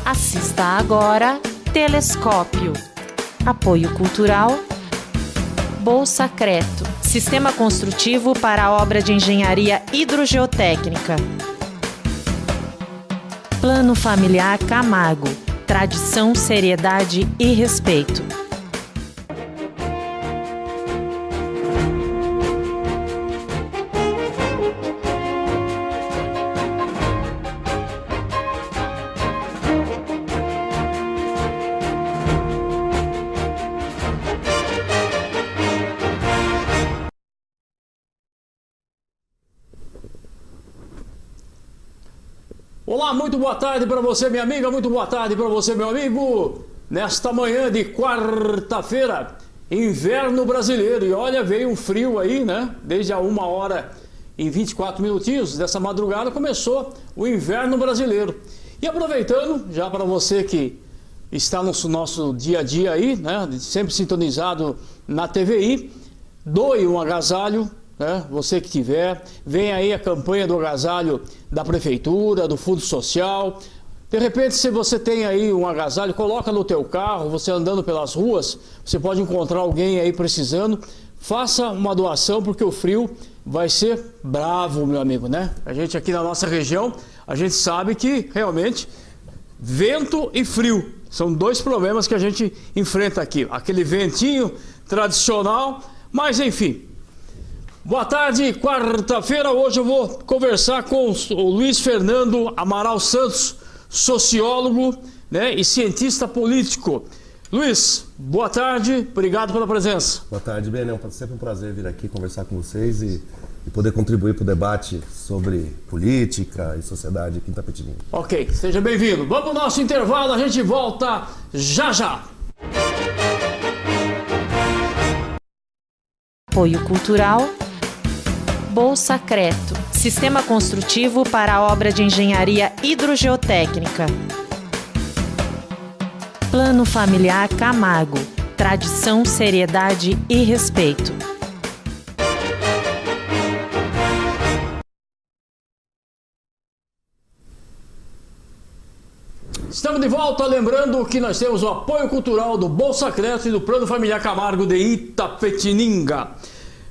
Assista agora Telescópio. Apoio Cultural Bolsa Creto, Sistema Construtivo para a Obra de Engenharia Hidrogeotécnica. Plano Familiar Camargo, tradição, seriedade e respeito. Olá, muito boa tarde para você, minha amiga, muito boa tarde para você, meu amigo. Nesta manhã de quarta-feira, inverno brasileiro. E olha, veio um frio aí, né? Desde a 1h e 24 minutinhos dessa madrugada começou o inverno brasileiro. E aproveitando, já para você que está no nosso dia a dia aí, né? Sempre sintonizado na TVI, doe um agasalho. Você que tiver, vem aí a campanha do agasalho da prefeitura, do Fundo Social. De repente, se você tem aí um agasalho, coloca no teu carro, você andando pelas ruas, você pode encontrar alguém aí precisando. Faça uma doação, porque o frio vai ser bravo, meu amigo, né? A gente aqui na nossa região, a gente sabe que realmente vento e frio são dois problemas que a gente enfrenta aqui. Aquele ventinho tradicional, mas enfim. Boa tarde, quarta-feira. Hoje eu vou conversar com o Luiz Fernando Amaral Santos, sociólogo, né, e cientista político. Luiz, boa tarde, obrigado pela presença. Boa tarde, Benel. É sempre um prazer vir aqui conversar com vocês e poder contribuir para o debate sobre política e sociedade aqui em Itapetininga. Ok, seja bem-vindo. Vamos ao nosso intervalo, a gente volta já já. Apoio Cultural Bolsa Creto, Sistema Construtivo para a Obra de Engenharia Hidrogeotécnica. Plano Familiar Camargo, tradição, seriedade e respeito. Estamos de volta, lembrando que nós temos o apoio cultural do Bolsa Creto e do Plano Familiar Camargo de Itapetininga.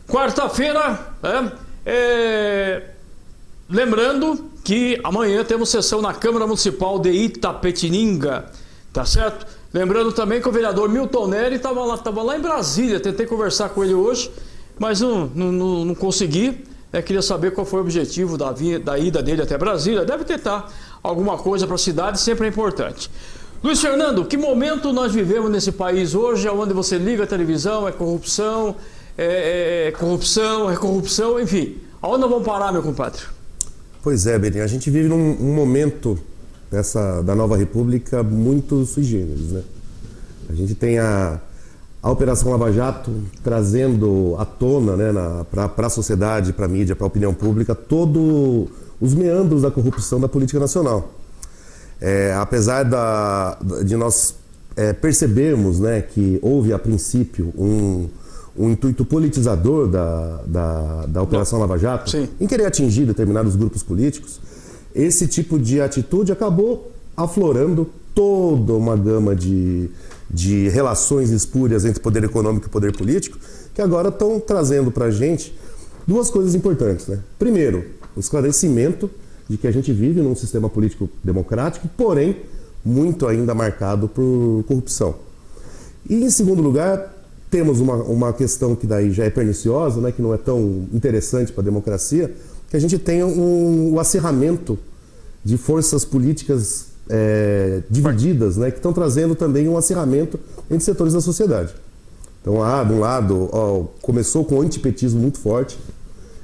Quarta-feira, lembrando que amanhã temos sessão na Câmara Municipal de Itapetininga, tá certo? Lembrando também que o vereador Milton Neri estava lá em Brasília, tentei conversar com ele hoje, mas não consegui. Queria saber qual foi o objetivo da ida dele até Brasília. Deve tentar alguma coisa para a cidade, sempre é importante. Luiz Fernando, que momento nós vivemos nesse país hoje, onde você liga a televisão, é corrupção, corrupção, enfim. Aonde nós vamos parar, meu compadre? Pois é, Beninho, a gente vive num momento da nova república muito sui generis, né? A gente tem a Operação Lava Jato trazendo à tona, né, para a sociedade, para a mídia, para a opinião pública, todos os meandros da corrupção da política nacional. Apesar de nós percebermos, né, que houve a princípio um intuito politizador da Operação Lava Jato, sim, em querer atingir determinados grupos políticos, esse tipo de atitude acabou aflorando toda uma gama de relações espúrias entre poder econômico e poder político, que agora estão trazendo para a gente duas coisas importantes, né? Primeiro, o esclarecimento de que a gente vive num sistema político democrático, porém muito ainda marcado por corrupção. E em segundo lugar, temos uma questão que daí já é perniciosa, né, que não é tão interessante para a democracia, que a gente tem o acirramento de forças políticas divididas, né, que estão trazendo também um acirramento entre setores da sociedade. Então, de um lado, começou com um antipetismo muito forte,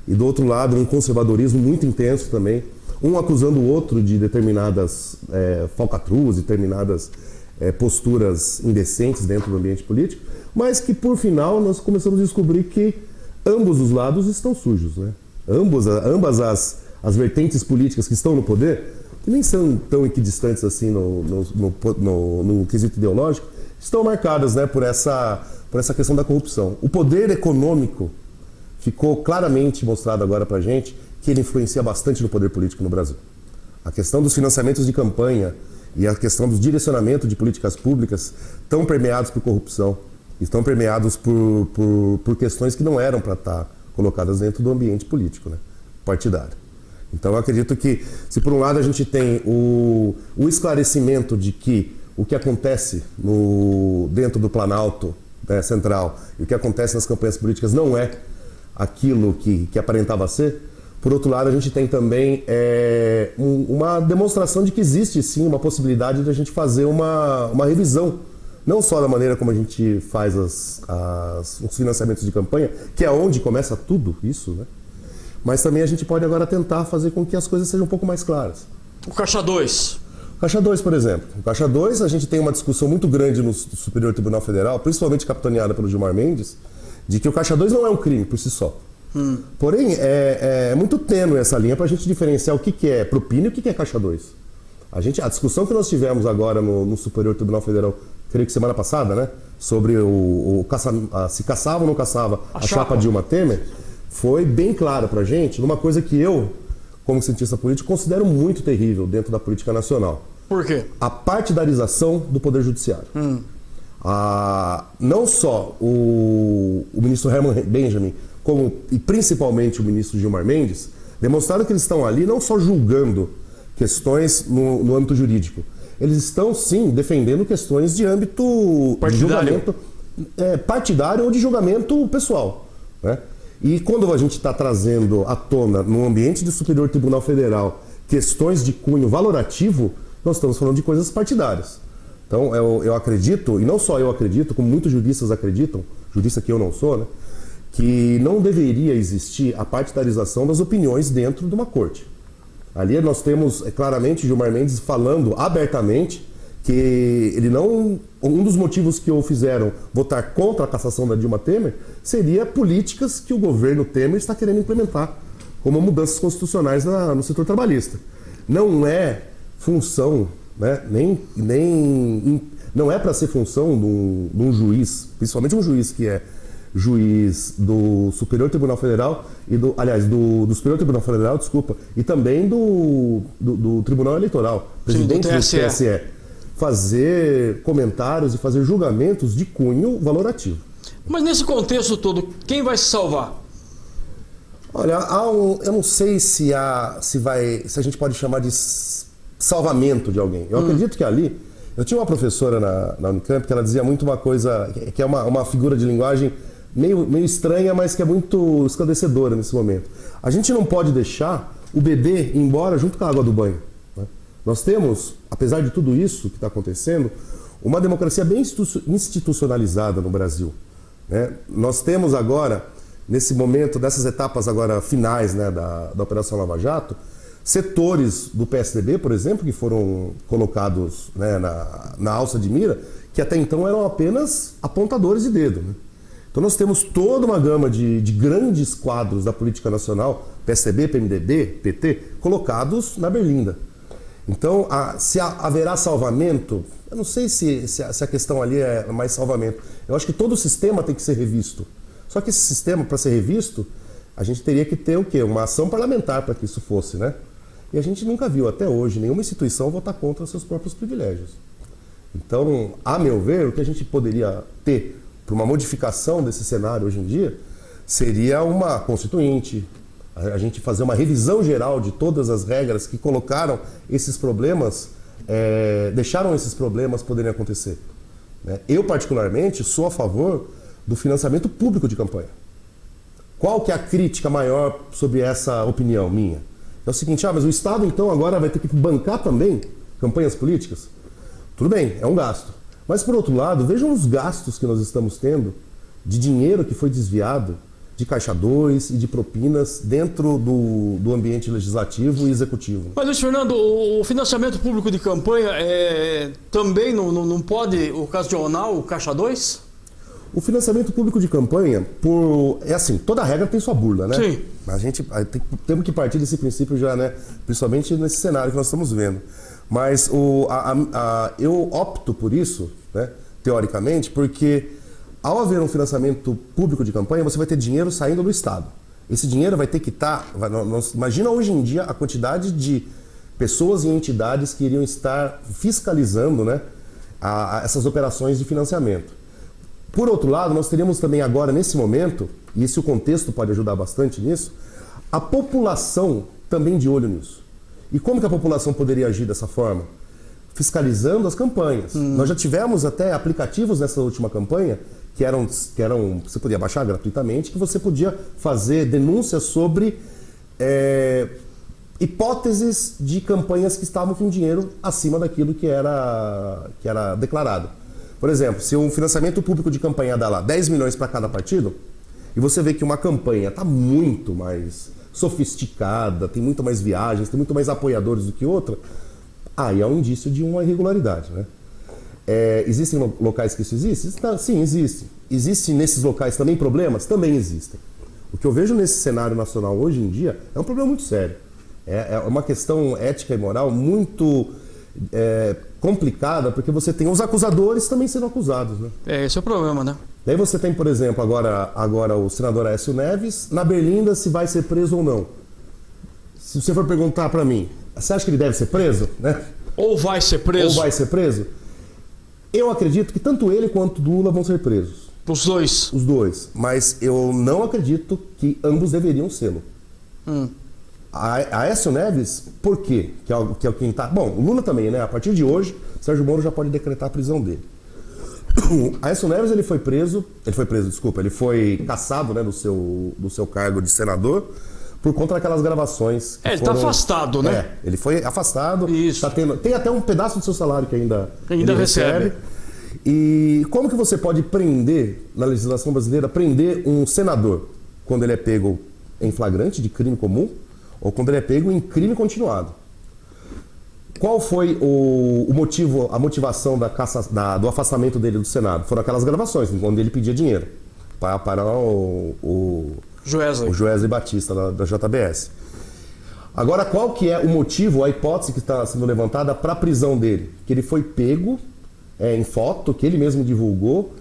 e do outro lado, um conservadorismo muito intenso também, um acusando o outro de determinadas falcatruas, determinadas posturas indecentes dentro do ambiente político, mas que, por final, nós começamos a descobrir que ambos os lados estão sujos, né? Ambas as vertentes políticas que estão no poder, que nem são tão equidistantes assim no quesito ideológico, estão marcadas, né, por essa questão da corrupção. O poder econômico ficou claramente mostrado agora para a gente que ele influencia bastante no poder político no Brasil. A questão dos financiamentos de campanha e a questão do direcionamento de políticas públicas estão permeados por corrupção, estão permeados por questões que não eram para estar colocadas dentro do ambiente político, né, partidário. Então eu acredito que, se por um lado a gente tem o esclarecimento de que o que acontece dentro do Planalto, né, Central, e o que acontece nas campanhas políticas não é aquilo que aparentava ser, por outro lado a gente tem também uma demonstração de que existe sim uma possibilidade de a gente fazer uma revisão, não só da maneira como a gente faz os financiamentos de campanha, que é onde começa tudo isso, né? Mas também a gente pode agora tentar fazer com que as coisas sejam um pouco mais claras. O Caixa 2. O Caixa 2, por exemplo. O Caixa 2, a gente tem uma discussão muito grande no Superior Tribunal Federal, principalmente capitaneada pelo Gilmar Mendes, de que o Caixa 2 não é um crime por si só. Porém, é muito tênue essa linha para a gente diferenciar o que é propina e o que é Caixa 2. A discussão que nós tivemos agora no Superior Tribunal Federal, creio que semana passada, né, sobre se caçava ou não caçava a chapa Dilma Temer, foi bem claro para a gente, numa coisa que eu, como cientista político, considero muito terrível dentro da política nacional. Por quê? A partidarização do Poder Judiciário. Não só o ministro Herman Benjamin, como e principalmente o ministro Gilmar Mendes, demonstraram que eles estão ali não só julgando questões no âmbito jurídico, eles estão sim defendendo questões de âmbito partidário. De julgamento partidário ou de julgamento pessoal, né? E quando a gente está trazendo à tona, no ambiente do Superior Tribunal Federal, questões de cunho valorativo, nós estamos falando de coisas partidárias. Então, eu acredito, e não só eu acredito, como muitos juristas acreditam, jurista que eu não sou, né, que não deveria existir a partidarização das opiniões dentro de uma corte. Ali nós temos claramente Gilmar Mendes falando abertamente que ele não... Um dos motivos que o fizeram votar contra a cassação da Dilma Temer seria políticas que o governo Temer está querendo implementar, como mudanças constitucionais no setor trabalhista. Não é função, né, não é para ser função de um juiz, principalmente um juiz que é juiz do Superior Tribunal Federal, do Superior Tribunal Federal, desculpa, e também do Tribunal Eleitoral, presidente do TSE, fazer comentários e fazer julgamentos de cunho valorativo. Mas nesse contexto todo, quem vai se salvar? Olha, eu não sei se a gente pode chamar de salvamento de alguém. Eu acredito que ali... Eu tinha uma professora na Unicamp que ela dizia muito uma coisa, que é uma figura de linguagem meio estranha, mas que é muito esclarecedora nesse momento. A gente não pode deixar o bebê ir embora junto com a água do banho, né? Nós temos, apesar de tudo isso que está acontecendo, uma democracia bem institucionalizada no Brasil, né? Nós temos agora, nesse momento, dessas etapas agora finais, né, da Operação Lava Jato, setores do PSDB, por exemplo, que foram colocados, né, na alça de mira, que até então eram apenas apontadores de dedo, né? Então nós temos toda uma gama de grandes quadros da política nacional, PSDB, PMDB, PT, colocados na berlinda. Então, se haverá salvamento, eu não sei se a questão ali é mais salvamento. Eu acho que todo o sistema tem que ser revisto. Só que esse sistema, para ser revisto, a gente teria que ter o quê? Uma ação parlamentar para que isso fosse, né? E a gente nunca viu até hoje nenhuma instituição votar contra seus próprios privilégios. Então, a meu ver, o que a gente poderia ter para uma modificação desse cenário hoje em dia seria uma constituinte, a gente fazer uma revisão geral de todas as regras que colocaram esses problemas, deixaram esses problemas poderem acontecer, né? Eu, particularmente, sou a favor do financiamento público de campanha. Qual que é a crítica maior sobre essa opinião minha? É o seguinte, mas o Estado então agora vai ter que bancar também campanhas políticas? Tudo bem, é um gasto. Mas por outro lado, vejam os gastos que nós estamos tendo de dinheiro que foi desviado de Caixa 2 e de propinas dentro do ambiente legislativo e executivo. Mas, Luiz Fernando, o financiamento público de campanha também não pode ocasionar o Caixa 2? O financiamento público de campanha, é assim, toda regra tem sua burla, né? Sim. A gente temos que partir desse princípio já, né? Principalmente nesse cenário que nós estamos vendo. Mas eu opto por isso, né? Teoricamente, porque ao haver um financiamento público de campanha, você vai ter dinheiro saindo do Estado. Esse dinheiro vai ter que estar... Imagina hoje em dia a quantidade de pessoas e entidades que iriam estar fiscalizando, né, essas operações de financiamento. Por outro lado, nós teríamos também agora, nesse momento, e esse o contexto pode ajudar bastante nisso, a população também de olho nisso. E como que a população poderia agir dessa forma? Fiscalizando as campanhas. Nós já tivemos até aplicativos nessa última campanha que eram você podia baixar gratuitamente, que você podia fazer denúncias sobre hipóteses de campanhas que estavam com dinheiro acima daquilo que era declarado. Por exemplo, se um financiamento público de campanha dá lá 10 milhões para cada partido, e você vê que uma campanha está muito mais sofisticada, tem muito mais viagens, tem muito mais apoiadores do que outra, aí é um indício de uma irregularidade, né? Existem locais que isso existe? Sim, existe. Existem nesses locais também problemas? Também existem. O que eu vejo nesse cenário nacional hoje em dia é um problema muito sério. É uma questão ética e moral muito complicada, porque você tem os acusadores também sendo acusados, né? Esse é o problema, né? Daí você tem, por exemplo, agora o senador Aécio Neves, na Berlinda, se vai ser preso ou não. Se você for perguntar para mim, você acha que ele deve ser preso, né? Ou vai ser preso? Ou vai ser preso? Eu acredito que tanto ele quanto Lula vão ser presos. Os dois? Os dois. Mas eu não acredito que ambos deveriam ser. A Aécio Neves, por quê? Que é quem tá... Bom, o Lula também, né? A partir de hoje, Sérgio Moro já pode decretar a prisão dele. Aécio Neves, ele foi cassado, né, do seu cargo de senador por conta daquelas gravações. Ele está afastado, né? Ele foi afastado. Isso. Tem até um pedaço do seu salário que ainda recebe. E como que você pode prender, na legislação brasileira, prender um senador quando ele é pego em flagrante de crime comum ou quando ele é pego em crime continuado? Qual foi o motivo, a motivação do afastamento dele do Senado? Foram aquelas gravações, onde ele pedia dinheiro para o Joesley Batista, da JBS. Agora, qual que é o motivo, a hipótese que está sendo levantada para a prisão dele? Que ele foi pego em foto, que ele mesmo divulgou,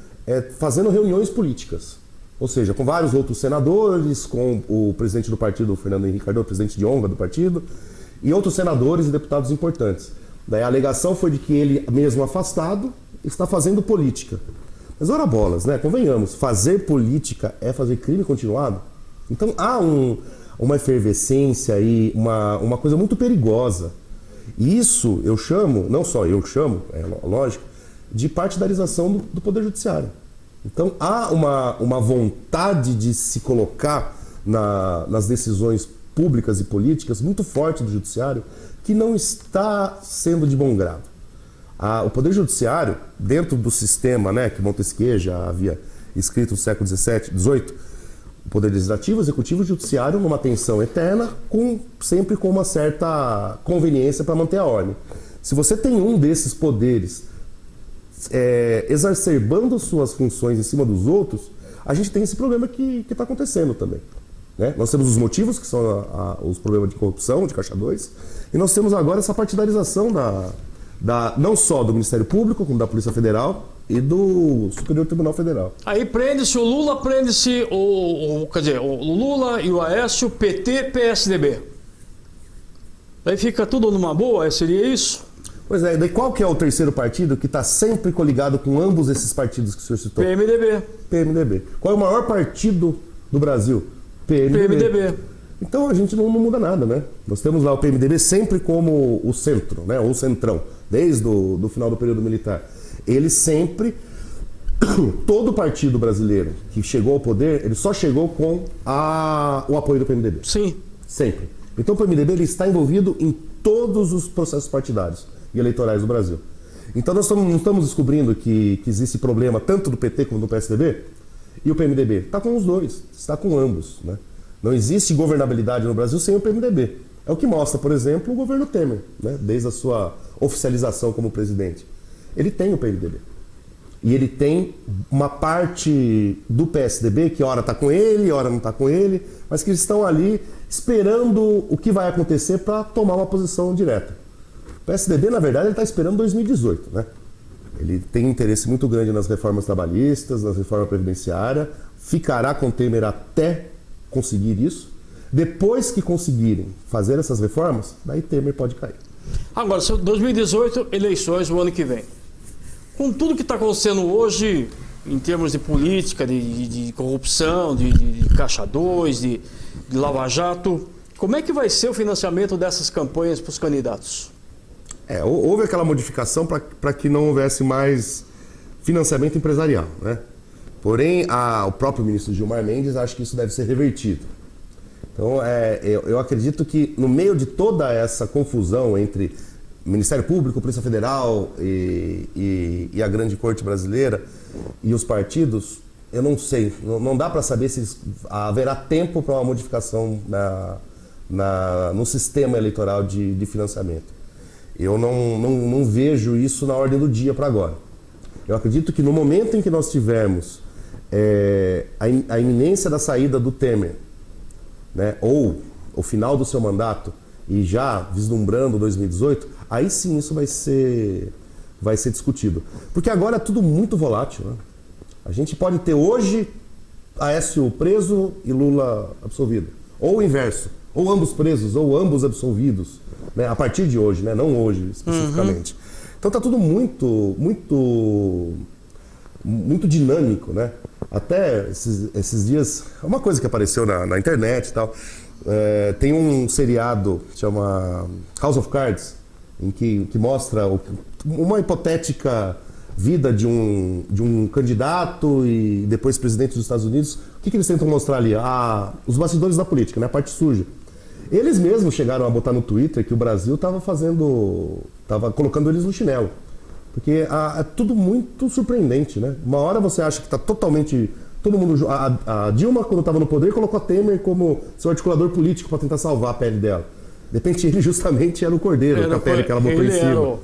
fazendo reuniões políticas. Ou seja, com vários outros senadores, com o presidente do partido, o Fernando Henrique Cardoso, presidente de honra do partido, e outros senadores e deputados importantes. Daí a alegação foi de que ele, mesmo afastado, está fazendo política. Mas ora bolas, né? Convenhamos, fazer política é fazer crime continuado? Então há uma efervescência aí, uma coisa muito perigosa. E isso eu chamo, não só eu chamo, é lógico, de partidarização do Poder Judiciário. Então há uma vontade de se colocar nas decisões públicas e políticas muito forte do Judiciário, que não está sendo de bom grado. O Poder Judiciário, dentro do sistema, né, que Montesquieu já havia escrito no século XVII, o Poder Legislativo, Executivo e Judiciário numa tensão eterna, sempre com uma certa conveniência para manter a ordem. Se você tem um desses poderes exacerbando suas funções em cima dos outros, a gente tem esse problema que está acontecendo também. Né? Nós temos os motivos, que são os problemas de corrupção, de Caixa 2, e nós temos agora essa partidarização não só do Ministério Público, como da Polícia Federal e do Superior Tribunal Federal. Aí prende-se o Lula, o Lula e o Aécio, PT, PSDB. Aí fica tudo numa boa, seria isso? Pois é, daí qual que é o terceiro partido que está sempre coligado com ambos esses partidos que o senhor citou? PMDB. Qual é o maior partido do Brasil? PMDB. Então a gente não muda nada, né? Nós temos lá o PMDB sempre como o centro, né? Ou o centrão, desde o final do período militar. Ele sempre, todo partido brasileiro que chegou ao poder, ele só chegou com o apoio do PMDB. Sim. Sempre. Então o PMDB ele está envolvido em todos os processos partidários e eleitorais do Brasil. Então nós não estamos descobrindo que existe problema tanto do PT como do PSDB, e o PMDB está com os dois, está com ambos, né? Não existe governabilidade no Brasil sem o PMDB. É o que mostra, por exemplo, o governo Temer, né? Desde a sua oficialização como presidente. Ele tem o PMDB. E ele tem uma parte do PSDB que ora está com ele, ora não está com ele, mas que estão ali esperando o que vai acontecer para tomar uma posição direta. O PSDB, na verdade, ele está esperando 2018, né? Ele tem interesse muito grande nas reformas trabalhistas, nas reformas previdenciárias, ficará com Temer até conseguir isso. Depois que conseguirem fazer essas reformas, daí Temer pode cair. Agora, 2018, eleições o ano que vem. Com tudo que está acontecendo hoje, em termos de política, de corrupção, de Caixa 2, de Lava Jato, como é que vai ser o financiamento dessas campanhas para os candidatos? Houve aquela modificação para que não houvesse mais financiamento empresarial, né? Porém, o próprio ministro Gilmar Mendes acha que isso deve ser revertido. Então, eu acredito que no meio de toda essa confusão entre Ministério Público, Polícia Federal e a grande corte brasileira e os partidos, eu não sei, não dá para saber se haverá tempo para uma modificação no sistema eleitoral de financiamento. Eu não vejo isso na ordem do dia para agora. Eu acredito que no momento em que nós tivermos a iminência da saída do Temer, né, ou o final do seu mandato, e já vislumbrando 2018, aí sim isso vai ser discutido. Porque agora é tudo muito volátil, né? A gente pode ter hoje Aécio preso e Lula absolvido. Ou o inverso. Ou ambos presos, ou ambos absolvidos. Né? A partir de hoje, né? Não hoje especificamente. Então tá tudo muito dinâmico, né? Até esses dias, uma coisa que apareceu na internet e tal, tem um seriado que chama House of Cards, em que mostra uma hipotética vida de um candidato e depois presidente dos Estados Unidos. O que eles tentam mostrar ali? Os bastidores da política, né? A parte suja. Eles mesmos chegaram a botar no Twitter que o Brasil estava colocando eles no chinelo. Porque é tudo muito surpreendente, né? Uma hora você acha que está totalmente... Todo mundo... A Dilma, quando estava no poder, colocou a Temer como seu articulador político para tentar salvar a pele dela. De repente, ele justamente era o cordeiro com a pele que ela botou em cima.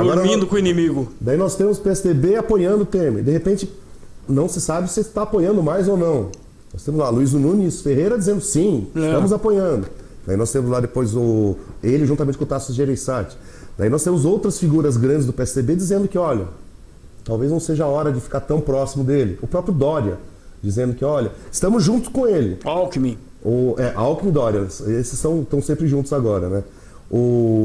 Dormindo com o inimigo. Daí nós temos o PSDB apoiando o Temer. De repente, não se sabe se está apoiando mais ou não. Nós temos lá Luiz Nunes Ferreira dizendo sim, estamos apoiando. Daí nós temos lá depois ele juntamente com o Tasso Gereissati. Daí nós temos outras figuras grandes do PSDB dizendo que, olha, talvez não seja a hora de ficar tão próximo dele. O próprio Dória dizendo que, olha, estamos juntos com ele. Alckmin. Alckmin e Dória, esses estão sempre juntos agora, né?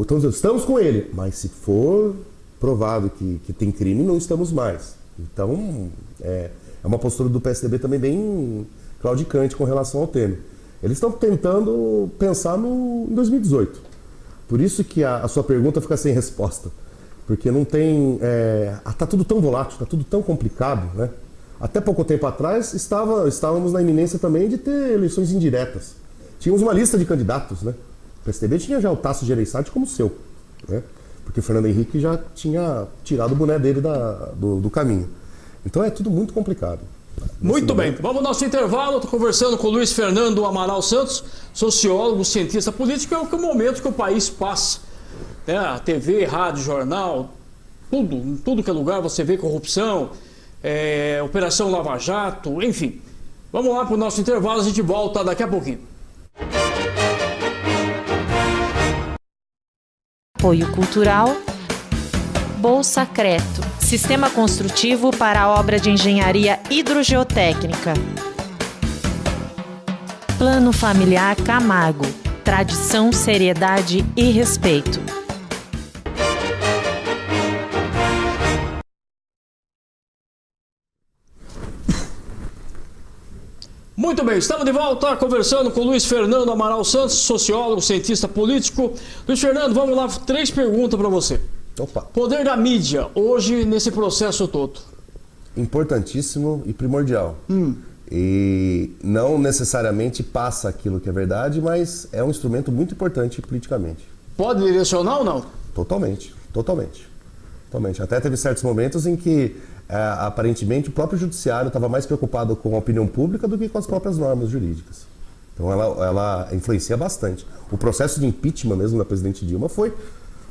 Então, estamos com ele, mas se for provado que tem crime, não estamos mais. Então, é uma postura do PSDB também bem claudicante com relação ao Temer. Eles estão tentando pensar em 2018. Por isso que a sua pergunta fica sem resposta. Porque não tem... Está tudo tão volátil, está tudo tão complicado, né? Até pouco tempo atrás, estávamos na iminência também de ter eleições indiretas. Tínhamos uma lista de candidatos, né? O PSDB tinha já o Tasso Gereissati como seu, né? Porque o Fernando Henrique já tinha tirado o boné dele do caminho. Então é tudo muito complicado. Muito bem, vamos ao nosso intervalo. Estou conversando com o Luiz Fernando Amaral Santos, sociólogo, cientista político. É o momento que o país passa. A TV, rádio, jornal, em tudo que é lugar você vê corrupção, Operação Lava Jato, enfim. Vamos lá para o nosso intervalo, a gente volta daqui a pouquinho. Apoio Cultural Bolsa Creto, Sistema Construtivo para a Obra de Engenharia Hidrogeotécnica. Plano Familiar Camargo, tradição, seriedade e respeito. Muito bem, estamos de volta conversando com o Luiz Fernando Amaral Santos, sociólogo, cientista político. Luiz Fernando, vamos lá, 3 perguntas para você. Opa. Poder da mídia, hoje, nesse processo todo? Importantíssimo e primordial. E não necessariamente passa aquilo que é verdade, mas é um instrumento muito importante politicamente. Pode direcionar ou não? Totalmente. Até teve certos momentos em que, aparentemente, o próprio judiciário estava mais preocupado com a opinião pública do que com as próprias normas jurídicas. Então ela influencia bastante. O processo de impeachment mesmo da presidente Dilma foi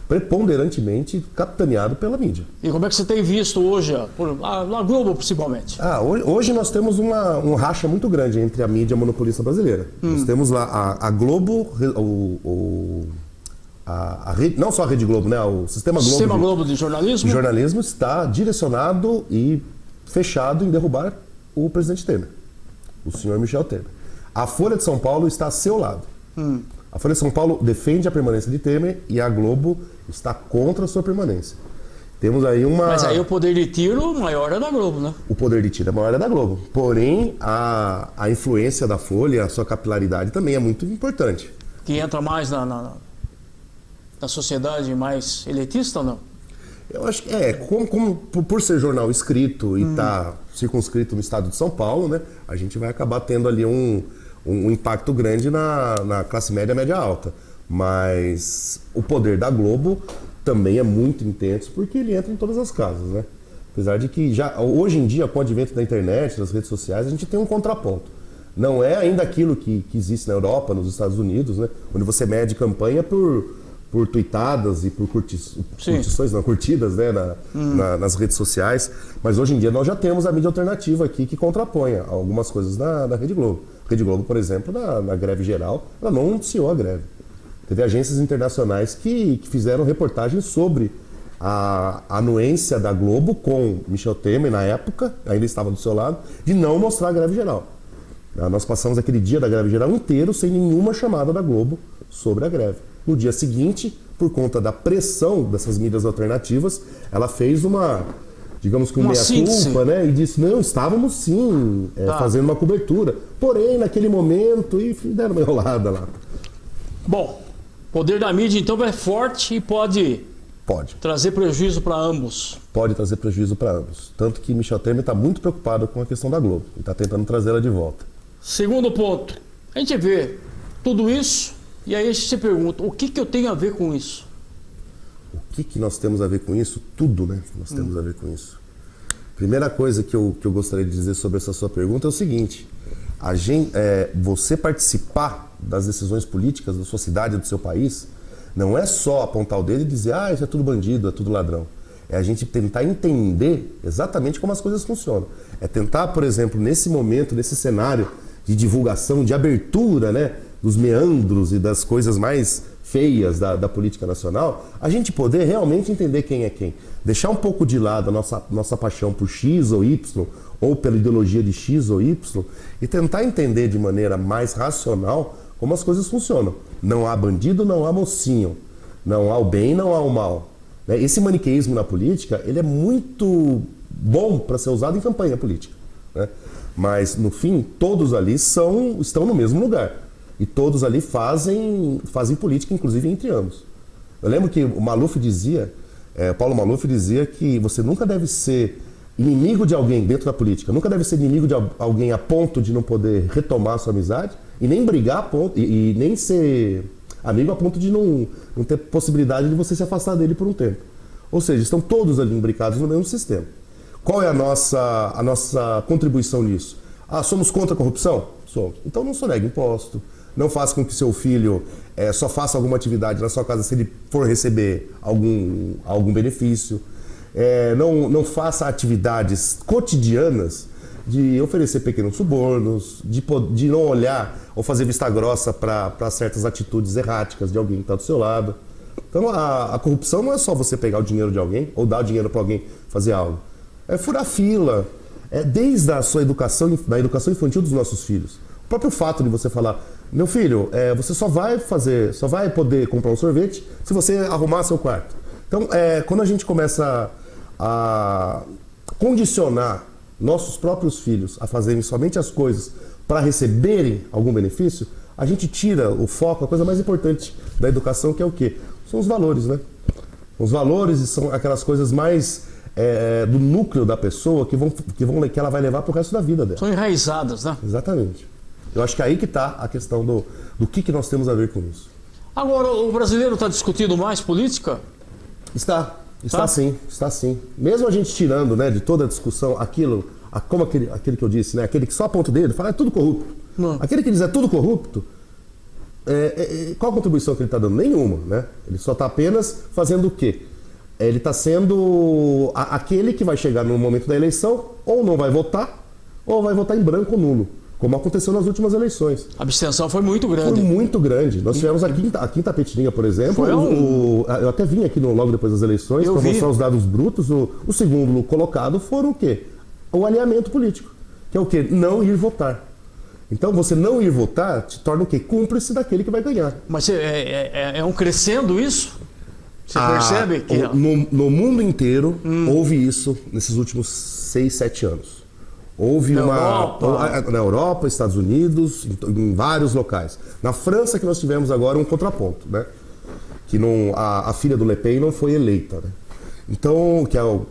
preponderantemente capitaneado pela mídia. E como é que você tem visto hoje, na Globo principalmente? Hoje nós temos um racha muito grande entre a mídia monopolista brasileira. Nós temos lá a Globo, a rede, não só a Rede Globo, né? O Sistema Globo. Sistema Globo de jornalismo? O jornalismo está direcionado e fechado em derrubar o presidente Temer, o senhor Michel Temer. A Folha de São Paulo está a seu lado. A Folha de São Paulo defende a permanência de Temer e a Globo está contra a sua permanência. Temos aí uma... Mas aí o poder de tiro maior é da Globo, né? O poder de tiro maior é da Globo. Porém, a influência da Folha, a sua capilaridade também é muito importante. Que entra mais na sociedade mais elitista ou não? Eu acho que por ser jornal escrito e estar circunscrito no estado de São Paulo, né, a gente vai acabar tendo ali um impacto grande na classe média alta. Mas o poder da Globo também é muito intenso porque ele entra em todas as casas, né? Apesar de que hoje em dia, com o advento da internet, das redes sociais, a gente tem um contraponto. Não é ainda aquilo que existe na Europa, nos Estados Unidos, né? Onde você mede campanha por tweetadas e por curtidas, né, nas redes sociais. Mas hoje em dia nós já temos a mídia alternativa aqui que contrapõe algumas coisas na Rede Globo. A Rede Globo, por exemplo, na greve geral, ela não anunciou a greve. Teve agências internacionais que fizeram reportagens sobre a anuência da Globo com Michel Temer, na época, ainda estava do seu lado, de não mostrar a greve geral. Nós passamos aquele dia da greve geral inteiro sem nenhuma chamada da Globo sobre a greve. No dia seguinte, por conta da pressão dessas mídias alternativas, ela fez digamos que uma meia-culpa, né? E disse, não, estávamos sim fazendo uma cobertura. Porém, naquele momento, e deram uma enrolada lá. Bom, o poder da mídia então é forte e pode trazer prejuízo para ambos. Pode trazer prejuízo para ambos. Tanto que Michel Temer está muito preocupado com a questão da Globo e está tentando trazê-la de volta. Segundo ponto, a gente vê tudo isso e aí a gente se pergunta, o que eu tenho a ver com isso? O que nós temos a ver com isso? Tudo, né? Nós temos a ver com isso. Primeira coisa que eu gostaria de dizer sobre essa sua pergunta é o seguinte: você participar das decisões políticas da sua cidade, do seu país, não é só apontar o dedo e dizer, isso é tudo bandido, é tudo ladrão. É a gente tentar entender exatamente como as coisas funcionam. É tentar, por exemplo, nesse momento, nesse cenário de divulgação, de abertura, né, dos meandros e das coisas mais feias da política nacional, a gente poder realmente entender quem é quem. Deixar um pouco de lado a nossa paixão por X ou Y, ou pela ideologia de X ou Y, e tentar entender de maneira mais racional como as coisas funcionam. Não há bandido, não há mocinho. Não há o bem, não há o mal. Esse maniqueísmo na política, ele é muito bom para ser usado em campanha política, né? Mas, no fim, todos ali estão no mesmo lugar. E todos ali fazem política, inclusive, entre ambos. Eu lembro que o Maluf Paulo Maluf dizia que você nunca deve ser inimigo de alguém dentro da política, nunca deve ser inimigo de alguém a ponto de não poder retomar a sua amizade, e nem brigar a ponto, e nem ser amigo a ponto de não ter possibilidade de você se afastar dele por um tempo. Ou seja, estão todos ali imbricados no mesmo sistema. Qual é a nossa contribuição nisso? Somos contra a corrupção? Somos. Então não sonegue imposto, não faça com que seu filho só faça alguma atividade na sua casa se ele for receber algum benefício. Não faça atividades cotidianas de oferecer pequenos subornos, de não olhar ou fazer vista grossa para certas atitudes erráticas de alguém que está do seu lado. Então a corrupção não é só você pegar o dinheiro de alguém ou dar o dinheiro para alguém fazer algo. É furar fila, desde a sua educação, da educação infantil dos nossos filhos. O próprio fato de você falar, meu filho, você só vai poder comprar um sorvete se você arrumar seu quarto. Então, quando a gente começa a condicionar nossos próprios filhos a fazerem somente as coisas para receberem algum benefício, a gente tira o foco, a coisa mais importante da educação, que é o quê? São os valores, né? Os valores são aquelas coisas mais do núcleo da pessoa que ela vai levar para o resto da vida dela. São enraizadas, né? Exatamente. Eu acho que é aí que está a questão do que nós temos a ver com isso. Agora, o brasileiro está discutindo mais política? Está sim. Mesmo a gente tirando, né, de toda a discussão como aquele que eu disse, né, aquele que só aponta o dedo, fala é tudo corrupto. Não. Aquele que diz é tudo corrupto, qual a contribuição que ele está dando? Nenhuma, né? Ele só está apenas fazendo o quê? Ele está sendo aquele que vai chegar no momento da eleição, ou não vai votar, ou vai votar em branco ou nulo, como aconteceu nas últimas eleições. A abstenção foi muito grande. Foi muito grande. Nós tivemos aqui em Tapetininga, por exemplo, eu até vim aqui logo depois das eleições para mostrar os dados brutos. O segundo colocado foram o quê? O alinhamento político, que é o quê? Não ir votar. Então, você não ir votar te torna o quê? Cúmplice daquele que vai ganhar. Mas é um crescendo isso? Você percebe que... No mundo inteiro, houve isso nesses últimos 6, 7 anos. Houve na Europa, Estados Unidos, em vários locais. Na França que nós tivemos agora um contraponto, né? Que a filha do Le Pen não foi eleita, né? Então, que é o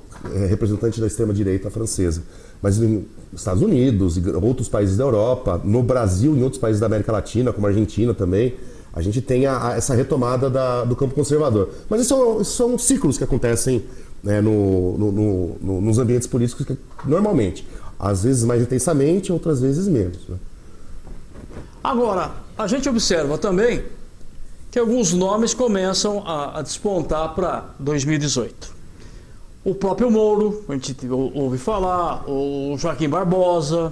representante da extrema-direita francesa. Mas nos Estados Unidos e outros países da Europa, no Brasil e em outros países da América Latina, como a Argentina também, a gente tem essa retomada do campo conservador. Mas isso são ciclos que acontecem, né, nos ambientes políticos normalmente. Às vezes mais intensamente, outras vezes menos, né? Agora, a gente observa também que alguns nomes começam a despontar para 2018. O próprio Moro, a gente ouve falar, o Joaquim Barbosa,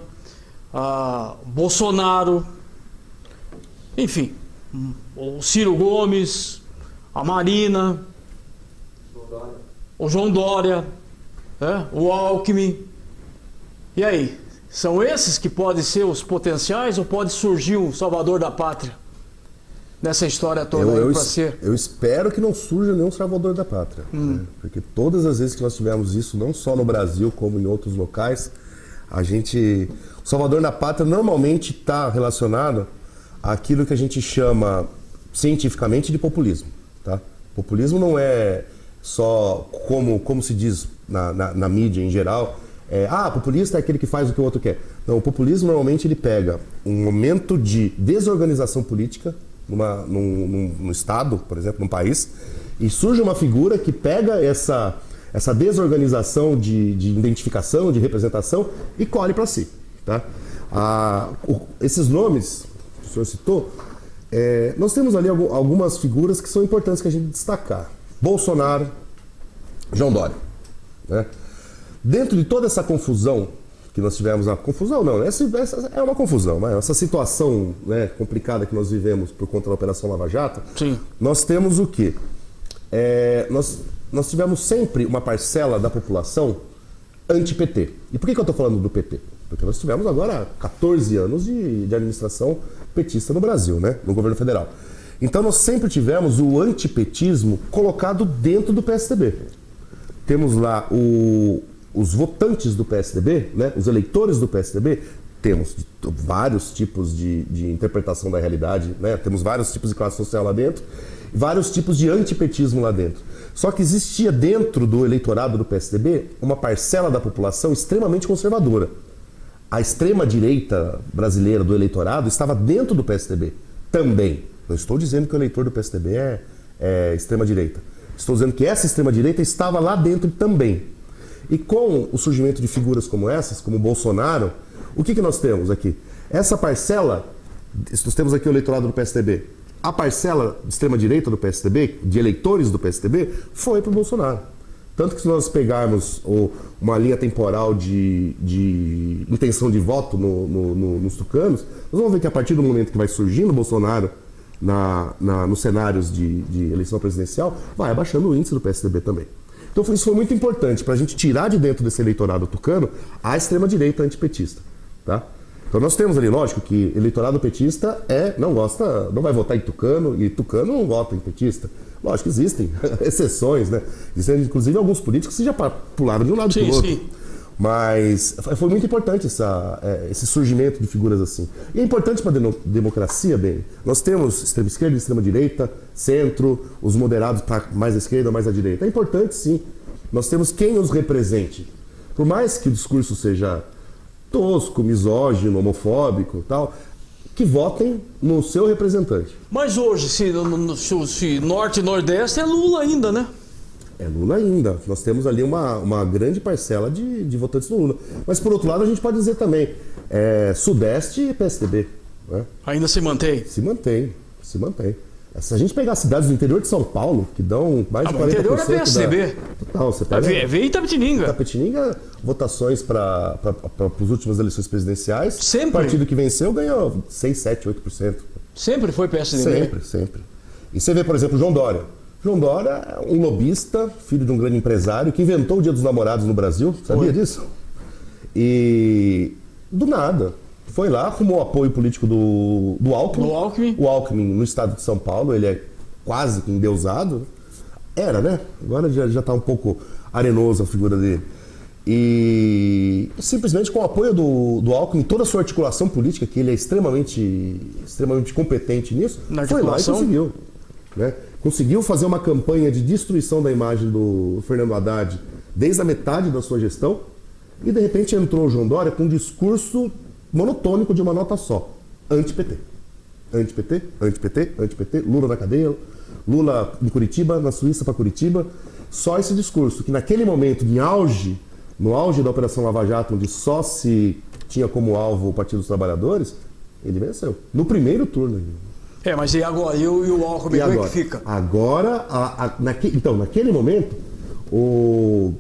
Bolsonaro, enfim, o Ciro Gomes, a Marina, o João Dória, o Alckmin. E aí, são esses que podem ser os potenciais ou pode surgir um salvador da pátria nessa história toda aí para ser? Eu espero que não surja nenhum salvador da pátria, né? Porque todas as vezes que nós tivemos isso, não só no Brasil como em outros locais, o salvador da pátria normalmente está relacionado àquilo que a gente chama cientificamente de populismo, tá? Populismo não é só como se diz na mídia em geral. Populista é aquele que faz o que o outro quer. Não, o populismo normalmente ele pega um momento de desorganização política num estado, por exemplo, num país, e surge uma figura que pega essa desorganização de identificação, de representação e colhe para si, tá? Esses nomes que o senhor citou, nós temos ali algumas figuras que são importantes que a gente destacar. Bolsonaro, João Dória, né? Dentro de toda essa confusão que nós tivemos, essa é uma confusão, né? Essa situação, né, complicada que nós vivemos por conta da Operação Lava Jato, sim, nós temos o quê? Nós tivemos sempre uma parcela da população anti-PT. E por que eu estou falando do PT? Porque nós tivemos agora 14 anos de administração petista no Brasil, né, no governo federal. Então nós sempre tivemos o antipetismo colocado dentro do PSDB. Temos lá os votantes do PSDB, né, os eleitores do PSDB, temos vários tipos de interpretação da realidade, né, temos vários tipos de classe social lá dentro, vários tipos de antipetismo lá dentro. Só que existia dentro do eleitorado do PSDB uma parcela da população extremamente conservadora. A extrema-direita brasileira do eleitorado estava dentro do PSDB também. Não estou dizendo que o eleitor do PSDB é extrema-direita. Estou dizendo que essa extrema-direita estava lá dentro também. E com o surgimento de figuras como essas, como o Bolsonaro, o que nós temos aqui? Essa parcela, nós temos aqui o eleitorado do PSDB. A parcela de extrema-direita do PSDB, de eleitores do PSDB, foi para o Bolsonaro. Tanto que se nós pegarmos uma linha temporal de intenção de voto nos tucanos, nós vamos ver que a partir do momento que vai surgindo o Bolsonaro nos cenários de eleição presidencial, vai abaixando o índice do PSDB também. Então isso foi muito importante para a gente tirar de dentro desse eleitorado tucano a extrema-direita antipetista, tá? Então nós temos ali, lógico, que eleitorado petista não vai votar em tucano, e tucano não vota em petista. Lógico que existem exceções, né? Existem inclusive alguns políticos que já pularam de um lado para o outro. Sim. Mas foi muito importante esse surgimento de figuras assim. E é importante para a democracia, bem, nós temos extrema esquerda e extrema direita, centro, os moderados para mais à esquerda, mais à direita. É importante, sim. Nós temos quem os represente. Por mais que o discurso seja tosco, misógino, homofóbico, tal, que votem no seu representante. Mas hoje, se Norte e Nordeste, é Lula ainda, né? É Lula ainda. Nós temos ali uma grande parcela de votantes no Lula. Mas, por outro lado, a gente pode dizer também, Sudeste e PSDB. Né? Ainda se mantém? Se mantém. Se a gente pegar cidades do interior de São Paulo, que dão mais de 40%... O interior é PSDB. Total, você pega... Veio Itapetininga. Itapetininga, votações para as últimas eleições presidenciais. Sempre. O partido que venceu ganhou 6, 7, 8%. Sempre foi PSDB? Sempre. E você vê, por exemplo, João Dória. João Dória é um lobista, filho de um grande empresário, que inventou o Dia dos Namorados no Brasil. Sabia disso? E do nada, foi lá, arrumou o apoio político do Alckmin. Do Alckmin. O Alckmin, no estado de São Paulo, ele é quase que endeusado. Era, né? Agora já tá um pouco arenoso a figura dele. E simplesmente com o apoio do Alckmin, toda a sua articulação política, que ele é extremamente competente nisso, foi lá e conseguiu. Né? Conseguiu fazer uma campanha de destruição da imagem do Fernando Haddad desde a metade da sua gestão, e de repente entrou o João Dória com um discurso monotônico de uma nota só: anti-PT. Anti-PT, anti-PT, anti-PT, Lula na cadeia, Lula em Curitiba, na Suíça para Curitiba. Só esse discurso, que naquele momento, no auge da Operação Lava Jato, onde só se tinha como alvo o Partido dos Trabalhadores, ele venceu. No primeiro turno. Mas e agora? E o Alckmin, como é que fica? Agora, naquele momento, o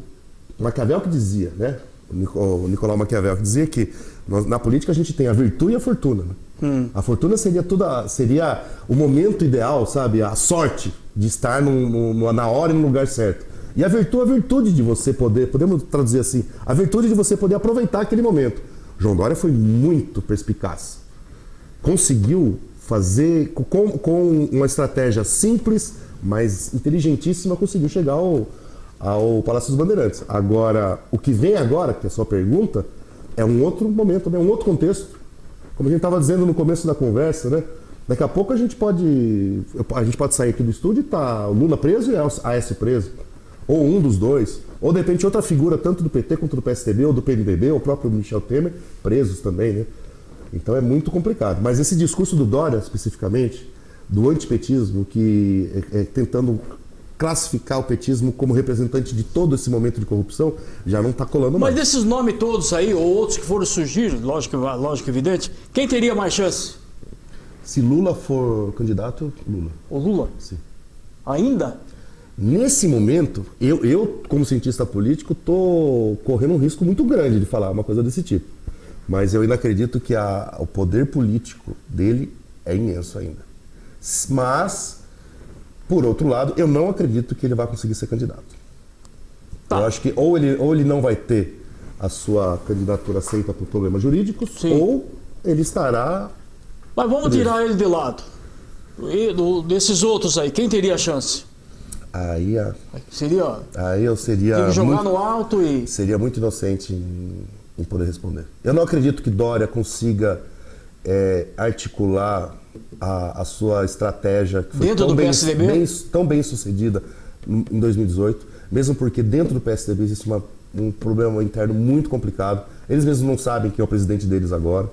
Maquiavel que dizia, né? O Nicolau Maquiavel que dizia que na política a gente tem a virtude e a fortuna. Né? A fortuna seria o momento ideal, sabe? A sorte de estar na hora e no lugar certo. E a virtude de você podemos traduzir assim, a virtude de você poder aproveitar aquele momento. João Dória foi muito perspicaz. Conseguiu fazer, com uma estratégia simples, mas inteligentíssima, conseguiu chegar ao Palácio dos Bandeirantes. Agora, o que vem agora, que é a sua pergunta, é um outro momento, né? Um outro contexto. Como a gente estava dizendo no começo da conversa, né? Daqui a pouco a gente pode sair aqui do estúdio e tá o Lula preso e o Aécio preso. Ou um dos dois. Ou de repente outra figura, tanto do PT quanto do PSDB, ou do PMDB, ou o próprio Michel Temer, presos também, né? Então é muito complicado. Mas esse discurso do Dória, especificamente, do antipetismo, que é tentando classificar o petismo como representante de todo esse momento de corrupção, já não está colando mais. Mas desses nomes todos aí, ou outros que foram surgir, lógico evidente, quem teria mais chance? Se Lula for candidato, Lula. O Lula? Sim. Ainda? Nesse momento, eu como cientista político, estou correndo um risco muito grande de falar uma coisa desse tipo. Mas eu ainda acredito que o poder político dele é imenso ainda. Mas, por outro lado, eu não acredito que ele vai conseguir ser candidato. Tá. Eu acho que ou ele não vai ter a sua candidatura aceita por problemas jurídicos, sim, ou ele estará... Mas vamos tirar ele de lado. Desses outros aí, quem teria a chance? Aí eu seria... Tem que jogar no alto e... Seria muito inocente em poder responder. Eu não acredito que Dória consiga articular a sua estratégia que foi dentro do PSDB? Tão bem sucedida em 2018, mesmo porque dentro do PSDB existe um problema interno muito complicado. Eles mesmos não sabem quem é o presidente deles agora.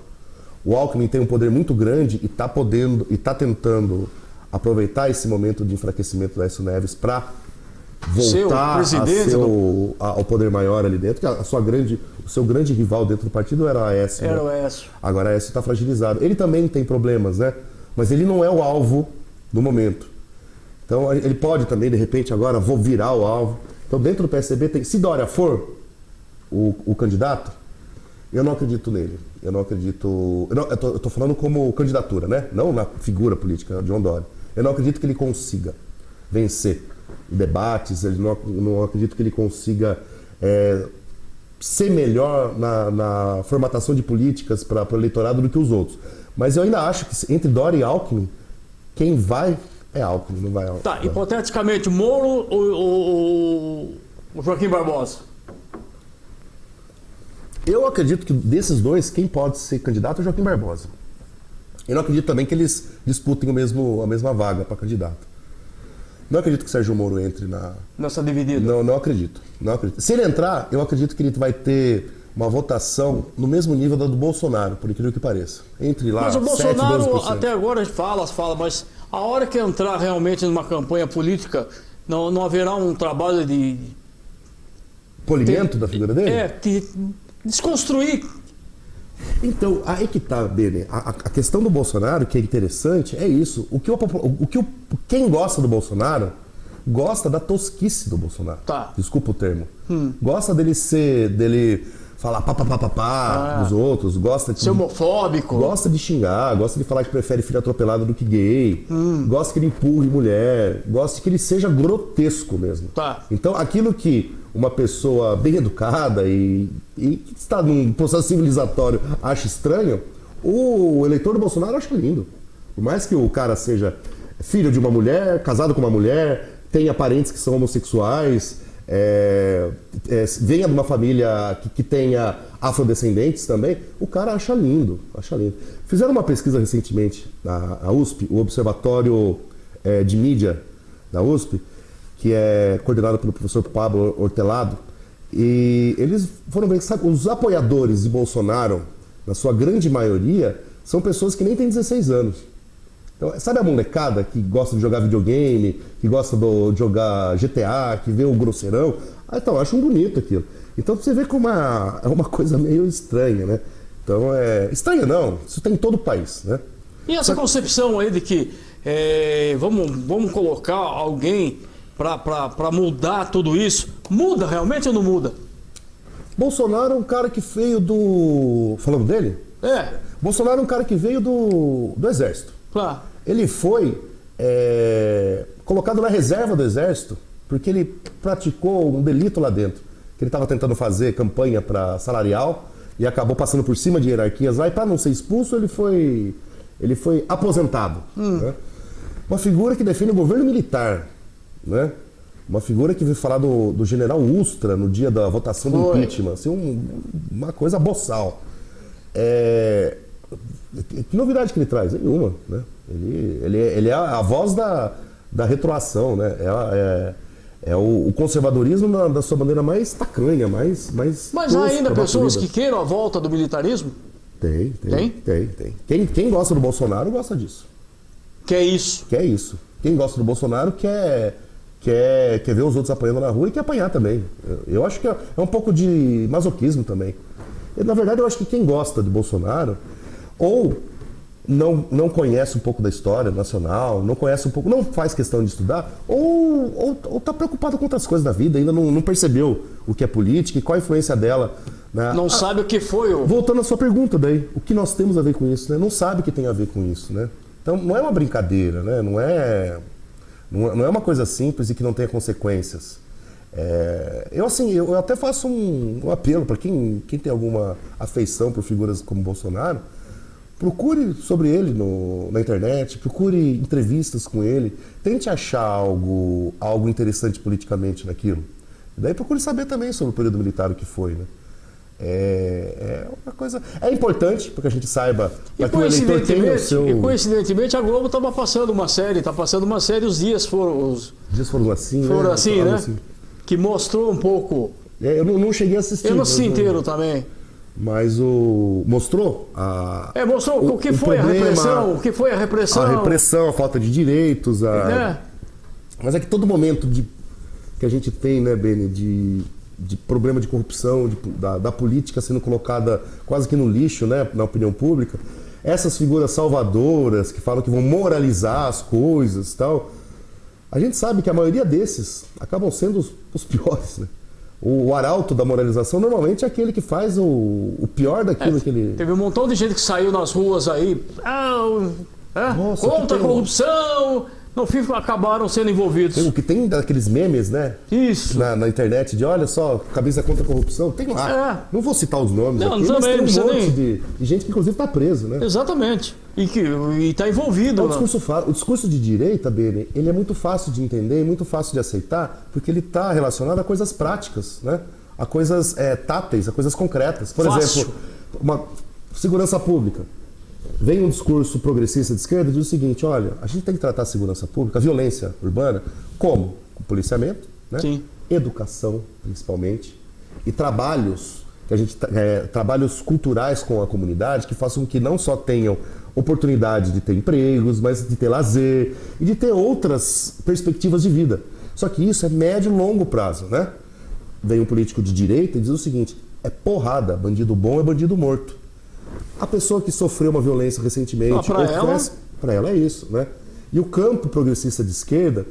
O Alckmin tem um poder muito grande e está tentando aproveitar esse momento de enfraquecimento do Aécio Neves para voltar ao poder maior ali dentro. O seu grande rival dentro do partido era o Aécio. Era o Aécio. Agora o Aécio está fragilizado. Ele também tem problemas, né? Mas ele não é o alvo do momento. Então ele pode também, de repente, agora virar o alvo. Então dentro do PSDB, se Dória for o candidato, eu não acredito nele. Eu não acredito... Eu estou falando como candidatura, né? Não na figura política de João Dória. Eu não acredito que ele consiga vencer debates, não acredito que ele consiga ser melhor na formatação de políticas para o eleitorado do que os outros. Mas eu ainda acho que entre Dória e Alckmin, quem vai é Alckmin, não vai Alckmin. Tá, hipoteticamente, Moro ou Joaquim Barbosa? Eu acredito que desses dois, quem pode ser candidato é o Joaquim Barbosa. Eu não acredito também que eles disputem a mesma vaga para candidato. Não acredito que o Sérgio Moro entre nessa dividida. Não acredito. Se ele entrar, eu acredito que ele vai ter uma votação no mesmo nível da do Bolsonaro, por incrível que pareça. Entre lá, mas o 7, Bolsonaro 12%. Até agora a gente fala, mas a hora que entrar realmente numa campanha política, não haverá um trabalho de... Polimento da figura dele? De desconstruir. Então, aí que tá, Bene. A questão do Bolsonaro, que é interessante, é isso. Quem gosta do Bolsonaro gosta da tosquice do Bolsonaro. Tá. Desculpa o termo. Gosta dele falar pá dos outros, gosta de ser homofóbico. Gosta de xingar, gosta de falar que prefere filho atropelado do que gay, gosta que ele empurre mulher, gosta que ele seja grotesco mesmo. Tá. Então, aquilo que uma pessoa bem educada e que está num processo civilizatório acha estranho, O eleitor do Bolsonaro acha lindo. Por mais que o cara seja filho de uma mulher, casado com uma mulher, tenha parentes que são homossexuais, venha de uma família que tenha afrodescendentes também, o cara acha lindo, acha lindo. Fizeram uma pesquisa recentemente na USP, o Observatório de Mídia da USP, que é coordenado pelo professor Pablo Hortelado, e eles foram ver que, sabe, os apoiadores de Bolsonaro, na sua grande maioria, são pessoas que nem têm 16 anos. Então, sabe a molecada que gosta de jogar videogame, que gosta de jogar GTA, que vê o grosseirão? Então, acham bonito aquilo. Então você vê como é uma coisa meio estranha, né? Então, estranha não, isso tem em todo o país, né? E essa concepção aí de que vamos colocar alguém para mudar tudo isso, muda realmente ou não muda? Bolsonaro é um cara que veio do... Falando dele? Bolsonaro é um cara que veio do Exército. Claro. Ele foi colocado na reserva do Exército porque ele praticou um delito lá dentro. Que ele estava tentando fazer campanha para salarial e acabou passando por cima de hierarquias lá, e para não ser expulso ele foi aposentado. Né? Uma figura que defende o governo militar, né? Uma figura que veio falar do general Ustra no dia da votação do impeachment, assim, uma coisa boçal. Que novidade que ele traz? Nenhuma, né? Ele é a voz da retroação, né? O conservadorismo da sua maneira mais tacanha, mais Mas há ainda pessoas que queiram a volta do militarismo? Tem. Quem gosta do Bolsonaro gosta disso. Quer isso? Quer isso. Quem gosta do Bolsonaro quer ver os outros apanhando na rua e quer apanhar também. Eu acho que é um pouco de masoquismo também. Na verdade, eu acho que quem gosta de Bolsonaro ou não conhece um pouco da história nacional, não conhece um pouco, não faz questão de estudar, ou está preocupado com outras coisas da vida, ainda não percebeu o que é política e qual a influência dela. Né? Não sabe o que foi. Voltando à sua pergunta daí, o que nós temos a ver com isso? Né? Não sabe o que tem a ver com isso. Né? Então não é uma brincadeira, né? Não é uma coisa simples e que não tenha consequências. Eu até faço um apelo para quem tem alguma afeição por figuras como Bolsonaro. Procure sobre ele na internet, procure entrevistas com ele, tente achar algo interessante politicamente naquilo. E daí procure saber também sobre o período militar, o que foi, né? É uma coisa... É importante para que a gente saiba... E coincidentemente a Globo estava passando uma série, os dias foram... Os dias foram assim, né? Assim. Que mostrou um pouco... eu não cheguei a assistir. Eu não assisti inteiro também. Mas mostrou mostrou o que foi a repressão. A repressão, a falta de direitos. Mas é que todo momento que a gente tem, né, Beni, de problema de corrupção, da política sendo colocada quase que no lixo, né, na opinião pública, essas figuras salvadoras que falam que vão moralizar as coisas e tal, a gente sabe que a maioria desses acabam sendo os piores, né? O arauto da moralização normalmente é aquele que faz o pior daquilo que ele... Teve um montão de gente que saiu nas ruas aí, contra a corrupção, no fim acabaram sendo envolvidos. O que tem daqueles memes, né? Isso. Na internet, de olha só, cabeça contra a corrupção, tem lá. Não vou citar os nomes aqui, mas tem um monte de gente que inclusive está preso, né? Exatamente. E está envolvido. O discurso de direita, Beni, ele é muito fácil de entender e muito fácil de aceitar, porque ele está relacionado a coisas práticas, né? A coisas táteis, a coisas concretas. Por exemplo, uma segurança pública. Vem um discurso progressista de esquerda e diz o seguinte: olha, a gente tem que tratar a segurança pública, a violência urbana, como? Com policiamento, né? Sim. Educação, principalmente, e trabalhos trabalhos culturais com a comunidade que façam com que não só tenham oportunidade de ter empregos, mas de ter lazer e de ter outras perspectivas de vida. Só que isso é médio e longo prazo, né? Vem um político de direita e diz o seguinte: é porrada, bandido bom é bandido morto. A pessoa que sofreu uma violência recentemente, para ela é isso, né? E o campo progressista de esquerda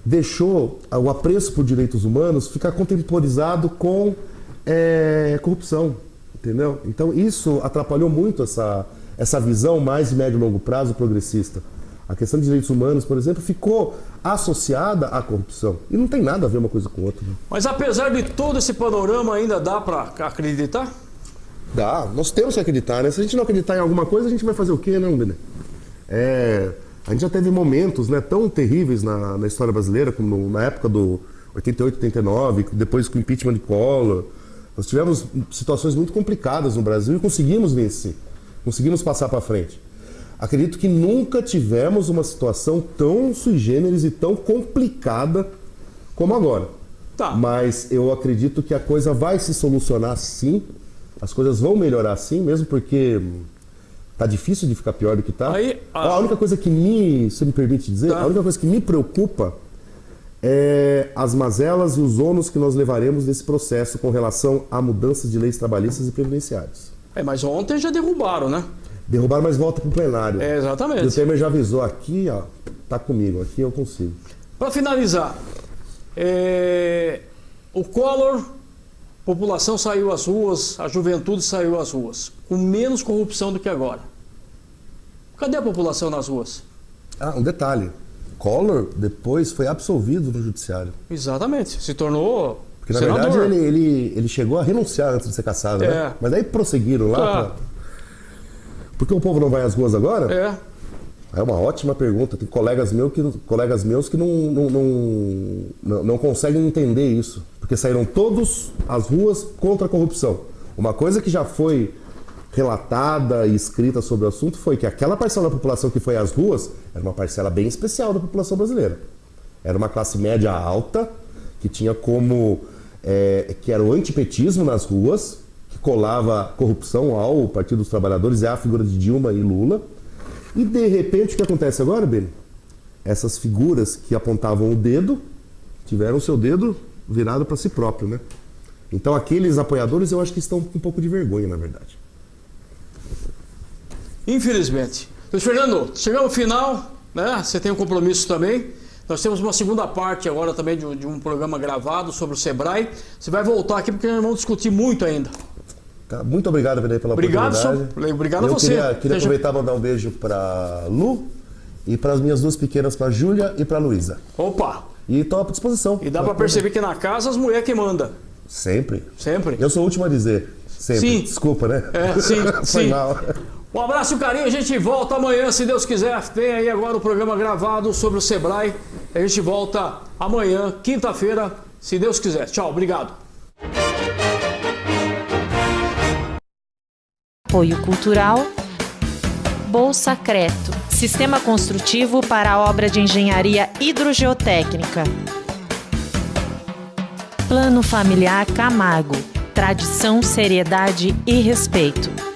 deixou o apreço por direitos humanos ficar contemporizado com corrupção, entendeu? Então isso atrapalhou muito essa visão mais de médio e longo prazo progressista. A questão de direitos humanos, por exemplo, ficou associada à corrupção. E não tem nada a ver uma coisa com outra. Né? Mas apesar de todo esse panorama, ainda dá para acreditar? Dá, nós temos que acreditar, né? Se a gente não acreditar em alguma coisa, a gente vai fazer o quê, não, Benê? A gente já teve momentos, né, tão terríveis na história brasileira, como na época do 88, 89, depois com o impeachment de Collor. Nós tivemos situações muito complicadas no Brasil e conseguimos vencer, conseguimos passar para frente. Acredito que nunca tivemos uma situação tão sui generis e tão complicada como agora. Tá. Mas eu acredito que a coisa vai se solucionar sim, as coisas vão melhorar sim, mesmo porque tá difícil de ficar pior do que tá. A única coisa que se me permite dizer, a única coisa que me preocupa é as mazelas e os ônus que nós levaremos desse processo com relação a mudanças de leis trabalhistas e previdenciárias. Mas ontem já derrubaram, né? Derrubaram, mas volta para o plenário. Exatamente. E o Temer já avisou, aqui, ó, tá comigo, aqui eu consigo. Para finalizar, o Collor, a população saiu às ruas, a juventude saiu às ruas, com menos corrupção do que agora. Cadê a população nas ruas? Um detalhe. Collor depois foi absolvido no judiciário. Exatamente, se tornou porque na senador. verdade ele chegou a renunciar antes de ser cassado, né? Mas daí prosseguiram lá. Porque o povo não vai às ruas agora? É uma ótima pergunta. Tem colegas meus que não conseguem entender isso. Porque saíram todos às ruas contra a corrupção. Uma coisa que já foi relatada e escrita sobre o assunto foi que aquela parcela da população que foi às ruas era uma parcela bem especial da população brasileira. Era uma classe média alta, que tinha como... que era o antipetismo nas ruas, que colava corrupção ao Partido dos Trabalhadores e à figura de Dilma e Lula. E de repente o que acontece agora, Beni? Essas figuras que apontavam o dedo tiveram o seu dedo virado para si próprio, né? Então aqueles apoiadores eu acho que estão com um pouco de vergonha, na verdade. Infelizmente. Luiz Fernando, chegamos ao final, né? Você tem um compromisso também. Nós temos uma segunda parte agora também de um programa gravado sobre o Sebrae. Você vai voltar aqui porque nós vamos discutir muito ainda. Tá, muito obrigado, Benê, pela oportunidade. Obrigado a você. Queria aproveitar e mandar um beijo para Lu e para as minhas duas pequenas, para Júlia e para Luísa. Opa! E estou à disposição. E dá para perceber que na casa as mulheres que mandam. Sempre. Sempre. Eu sou o último a dizer. Sempre. Sim. Desculpa, né? Sim, Foi sim. mal. Um abraço e um carinho, a gente volta amanhã, se Deus quiser. Tem aí agora o programa gravado sobre o Sebrae. A gente volta amanhã, quinta-feira, se Deus quiser. Tchau, obrigado. Apoio Cultural Bolsacreto, Sistema Construtivo para a Obra de Engenharia Hidrogeotécnica. Plano Familiar Camargo, tradição, seriedade e respeito.